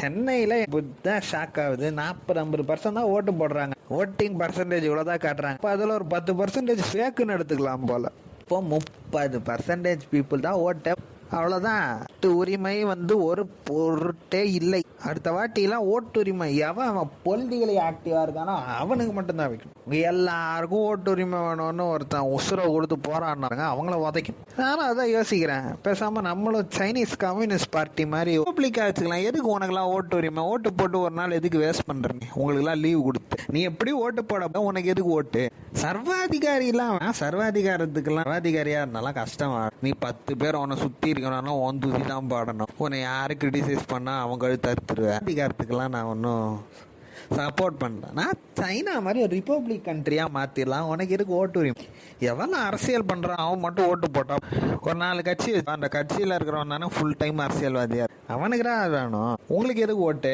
சென்னையில் தான் ஷாக் ஆகுது. 40-50% தான் ஓட்டு போடுறாங்க. ஓட்டிங் பர்சன்டேஜ் இவ்வளோதான் காட்டுறாங்க. இப்போ அதில் ஒரு 10% ஃபேக்குன்னு எடுத்துக்கலாம் போல. இப்போ 30% பீப்புள் தான் ஓட்ட. அவ்வளோதான். உரிமை ஒரு பொருட்டே இல்லை. அடுத்த வாட்டிலாம் ஓட்டுரிமை அவன் பொலிட்டிக்கலி ஆக்டிவாக இருக்கானோ அவனுக்கு மட்டும்தான் வைக்கணும். எல்லாருக்கும் ஓட்டுரிமை வேணும்னு ஒருத்தன் உசுரை கொடுத்து போராடினாங்க, அவங்கள உதைக்கும். நானும் அதான் யோசிக்கிறேன், பேசாமல் நம்மளும் சைனீஸ் கம்யூனிஸ்ட் பார்ட்டி மாதிரி பப்ளிக்காக வச்சுக்கலாம். எதுக்கு உனக்குலாம் ஓட்டு உரிமை? ஓட்டு போட்டு ஒரு நாள் எதுக்கு வேஸ்ட் பண்ணுறேன்? உங்களுக்குலாம் லீவ் கொடுத்து நீ எப்படி ஓட்டு போட, உனக்கு எதுக்கு ஓட்டு? சர்வாதிகாரிலாம் சர்வாதிகாரியா இருந்தாலும் கஷ்டமா. நீ 10 பேர் உன்னை சுற்றி இருக்கணும்னா உன் துதி தான் பாடணும். உன்னை யாரு கிரிட்டிசைஸ் பண்ணா அவங்க தடுத்துருவேன். அதிகாரத்துக்கெல்லாம் நான் ஒன்றும் சப்போர்ட் பண்ணல. நான் சைனா மாதிரி ஒரு ரிப்பப்ளிக் கண்ட்ரியா மாத்திரலாம். உனக்கு எதுக்கு ஓட்டு உரிமை? எவன் அரசியல் பண்றான் அவன் மட்டும் ஓட்டு போட்டான். ஒரு 4 கட்சி, அந்த கட்சியில இருக்கிறவன் தானே ஃபுல் டைம் அரசியல்வாதியா, அவனுக்குதான் வேணும். உங்களுக்கு எதுக்கு ஓட்டு?